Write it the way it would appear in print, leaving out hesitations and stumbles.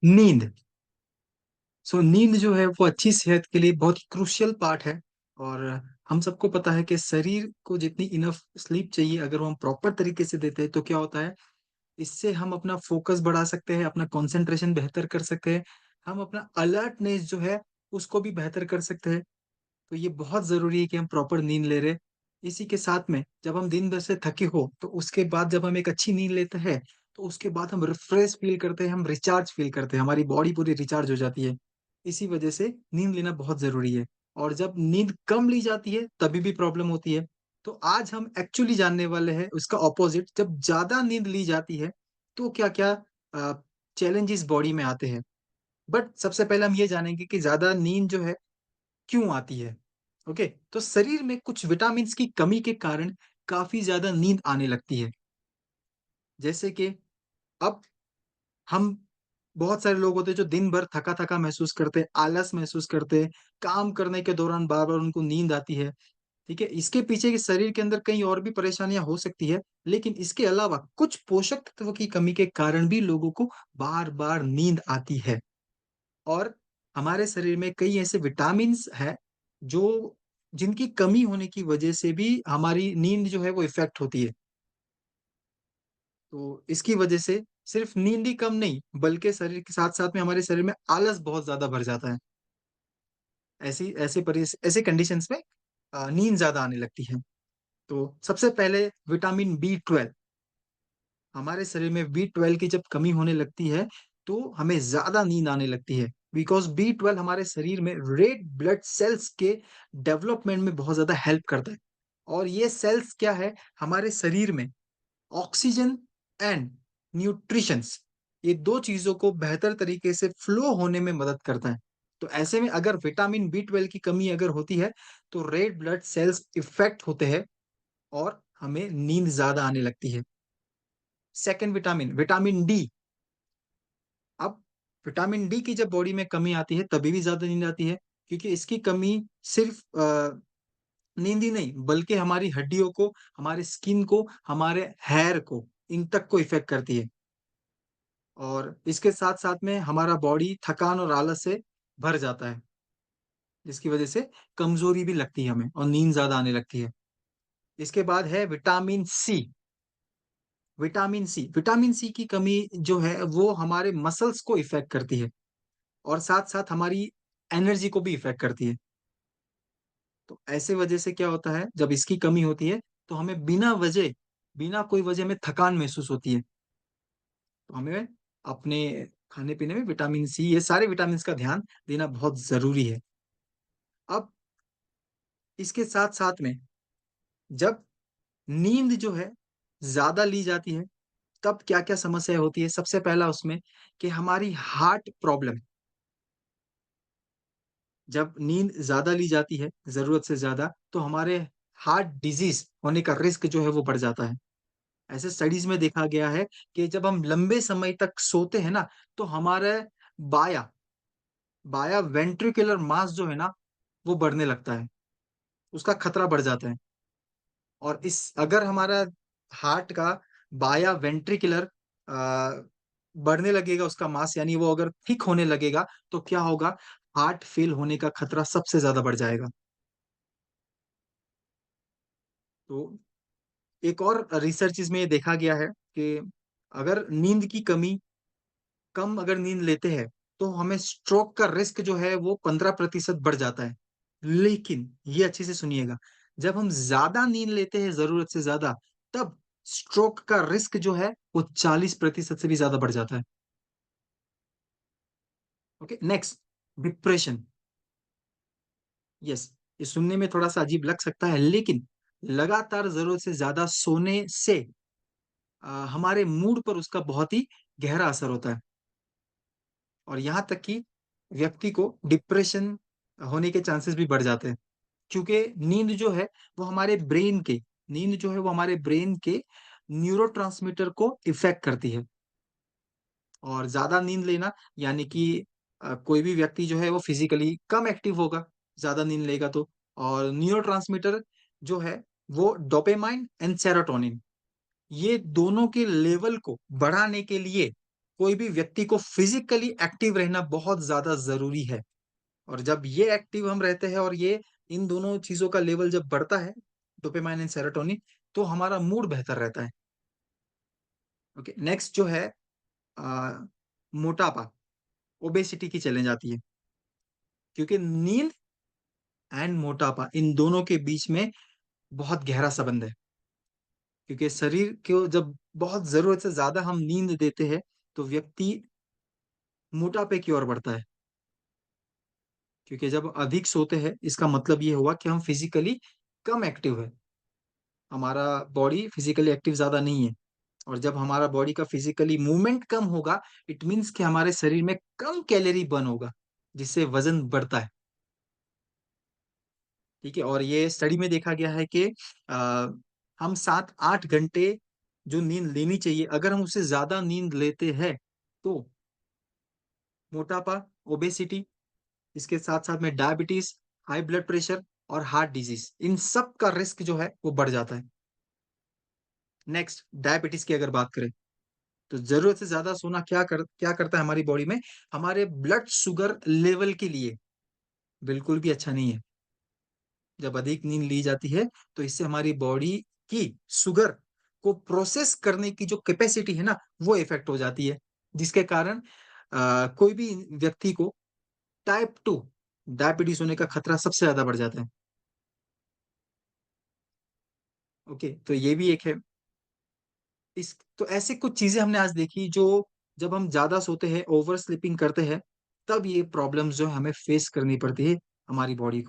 नींद। नींद जो है वो अच्छी सेहत के लिए बहुत क्रूशियल पार्ट है। और हम सबको पता है कि शरीर को जितनी इनफ स्लीप चाहिए अगर वो हम प्रॉपर तरीके से देते हैं तो क्या होता है, इससे हम अपना फोकस बढ़ा सकते हैं, अपना कंसंट्रेशन बेहतर कर सकते हैं, हम अपना अलर्टनेस जो है उसको भी बेहतर कर सकते हैं। तो ये बहुत ज़रूरी है कि हम प्रॉपर नींद ले रहे। इसी के साथ में जब हम दिन भर से थके हो, तो उसके बाद जब हम एक अच्छी नींद लेते हैं, तो उसके बाद हम रिफ्रेश फ़ील करते हैं, हम रिचार्ज फ़ील करते हैं, हमारी बॉडी पूरी रिचार्ज हो जाती है। इसी वजह से नींद लेना बहुत ज़रूरी है। और जब नींद कम ली जाती है, तभी भी प्रॉब्लम होती है। तो आज हम एक्चुअली जानने वाले हैं उसका ऑपोज़िट, जब ज़्यादा नींद ली जाती है, तो क्या-क्या अ, चैलेंजेस बॉडी में आते हैं। बट सबसे पहले हम ये जानेंगे कि ज़्यादा नींद जो है क्यों आती है? ओके, तो शरीर में कुछ विटामिन्स की कमी के कारण काफ़ी ज़्यादा नींद आने लगती है। जैसे कि अब हम बहुत सारे लोग होते हैं जो दिन भर थका-थका महसूस करते हैं, आलस महसूस करते हैं, काम करने के दौरान बार-बार उनको नींद आती है, ठीक है? इसके पीछे के शरीर के अंदर कई और भी परेशानियाँ हो सकती है, लेकिन इसके अलावा कुछ पोषक तत्व की कमी के कारण भी लोगों को बार-बार नींद आती है। और हमारे शरीर में कई ऐसे विटामिन्स हैं, जो जिनकी कमी होने की वजह से भी हमारी नींद जो है वो इफ़ेक्ट होती है। तो इसकी वजह से सिर्फ़ नींद ही कम नहीं, बल्कि शरीर के साथ-साथ में हमारे शरीर में आलस बहुत ज़्यादा भर जाता है। ऐसे कंडीशंस में नींद ज़्यादा आने लगती है। तो सबसे पहले विटामिन बी 12, हमारे शरीर में बी 12 की जब कमी होने लगती है, तो हमें ज़्यादा नींद आने लगती है। बिकॉज़ बी 12 हमारे शरीर में रेड ब्लड सेल्स के डेवलपमेंट में बहुत ज़्यादा हेल्प करता है। और ये सेल्स क्या है, हमारे शरीर में ऑक्सीजन एंड न्यूट्रिशंस, ये 2 चीज़ों को बेहतर तरीके से फ्लो होने में मदद करता है। तो ऐसे में अगर विटामिन बी 12 की कमी अगर होती है, तो रेड ब्लड सेल्स इफ़ेक्ट होते हैं और हमें नींद ज़्यादा आने लगती है। Second vitamin, vitamin D. अब विटामिन डी की जब बॉडी में कमी आती है, तभी भी ज़्यादा नींद आती है, क्योंकि इसकी कमी सिर्फ़ नींद ही नहीं, बल्कि हमारी हड्डियों को, हमारे स्किन को, हमारे हेयर को, इन तक को इफ़ेक्ट करती है। और इसके साथ-साथ में हमारा बॉडी थकान और आलस से भर जाता है, जिसकी वज़ह से कमज़ोरी भी लगती है हमें और नींद ज़्यादा आने लगती है। इसके बाद है विटामिन सी। विटामिन सी की कमी जो है, वो हमारे मसल्स को इफ़ेक्ट करती है और साथ-साथ हमारी एनर्जी को भी इफ़ेक्ट करती है। तो ऐसे वजह से क्या होता है, जब इसकी कमी होती है, तो हमें बिना कोई वजह में थकान महसूस होती है। तो हमें अपने खाने-पीने में विटामिन सी, ये सारे विटामिन्स का ध्यान देना बहुत ज़रूरी है। अब इसके साथ-साथ में जब नींद जो है ज़्यादा ली जाती है, तब क्या-क्या समस्या होती है? सबसे पहला उसमें कि हमारी हार्ट प्रॉब्लम, जब नींद ज़्यादा ली जाती है, ज़रूरत से ज़्यादा, तो हमारे हार्ट डिज़ीज़ होने का रिस्क जो है वो बढ़ जाता है। ऐसे स्टडीज़ में देखा गया है कि जब हम लंबे समय तक सोते हैं ना, तो हमारा बायाँ बायाँ वेंट्रिकुलर मास जो है ना, वो बढ़ने लगता है, उसका खतरा बढ़ जाता है। और इस अगर हमारा हार्ट का बायाँ वेंट्रिकुलर बढ़ने लगेगा उसका मास, यानी वो अगर थिक होने लगेगा, तो क्या होगा, हार्ट फेल होने का खतरा सबसे ज़्यादा बढ़ जाएगा। तो एक और रिसर्च इसमें ये देखा गया है कि अगर नींद की कमी कम अगर नींद लेते हैं, तो हमें स्ट्रोक का रिस्क जो है वो 15% बढ़ जाता है। लेकिन ये अच्छे से सुनिएगा, जब हम ज़्यादा नींद लेते हैं ज़रूरत से ज़्यादा, तब स्ट्रोक का रिस्क जो है वो 40% से भी ज़्यादा बढ़ जाता है। Okay, next, depression. यस, ये सुनने में थोड़ा-सा अजीब लग सकता है, लेकिन लगातार ज़रूरत से ज़्यादा सोने से हमारे मूड पर उसका बहुत ही गहरा असर होता है। और यहाँ तक कि व्यक्ति को डिप्रेशन होने के चांसेस भी बढ़ जाते हैं। क्योंकि नींद जो है वो हमारे ब्रेन के न्यूरोट्रांसमीटर को इफ़ेक्ट करती है। और ज़्यादा नींद लेना, यानी कि कोई भी व्यक्ति जो है वो फिज़िकली कम एक्टिव होगा, ज़्यादा नींद लेगा तो। और न्यूरोट्रांसमीटर जो है वो डोपामाइन एंड सेरोटोनिन, ये दोनों के लेवल को बढ़ाने के लिए कोई भी व्यक्ति को फिज़िकली एक्टिव रहना बहुत ज़्यादा ज़रूरी है और जब ये एक्टिव हम रहते हैं और ये इन दोनों चीज़ों का लेवल जब बढ़ता है, डोपामाइन एंड सेरोटोनिन, तो हमारा मूड बेहतर रहता है। ओके, नेक्स्ट जो है अ, मोटापा, ओबेसिटी की चैलेंज आती है क्योंकि नींद एंड मोटापा इन दोनों के बीच में बहुत गहरा संबंध है क्योंकि शरीर को जब बहुत ज़रूरत से ज़्यादा हम नींद देते हैं, तो व्यक्ति मोटापे की ओर बढ़ता है क्योंकि जब अधिक सोते हैं, इसका मतलब ये हुआ कि हम फिज़िकली कम एक्टिव है। हमारा बॉडी फिज़िकली एक्टिव ज़्यादा नहीं है और जब हमारा बॉडी का फिज़िकली मूवमेंट कम होगा, इट मीन्स कि हमारे शरीर में कम कैलोरी बर्न होगा, जिससे वज़न बढ़ता है। ठीक है? और ये स्टडी में देखा गया है कि अ, हम 7-8 घंटे जो नींद लेनी चाहिए, अगर हम उससे ज़्यादा नींद लेते हैं, तो मोटापा, ओबेसिटी, इसके साथ-साथ में डायबिटीज़, हाई ब्लड प्रेशर और हार्ट डिज़ीज़, इन सब का रिस्क जो है, वो बढ़ जाता है। नेक्स्ट डायबिटीज़ की अगर बात करें, तो ज़रूरत से ज़्यादा सोना क्या करता है हमारी बॉडी में? हमारे ब्लड शुगर लेवल के लिए बिल्कुल भी अच्छा नहीं है। जब अधिक नींद ली जाती है, तो इससे हमारी बॉडी की शुगर को प्रोसेस करने की जो कैपेसिटी है ना, वो इफ़ेक्ट हो जाती है। जिसके कारण कोई भी व्यक्ति को टाइप 2 डायबिटीज़ होने का खतरा सबसे ज़्यादा बढ़ जाता है। ओके, तो ये भी एक है। इस तो ऐसी कुछ चीज़ें हमने आज देखी जो जब हम ज़्यादा सोते हैं, ओवर स्लीपिंग करते हैं, तब ये प्रॉब्लम्स जो है हमें फेस करनी पड़ती है हमारी बॉडी को।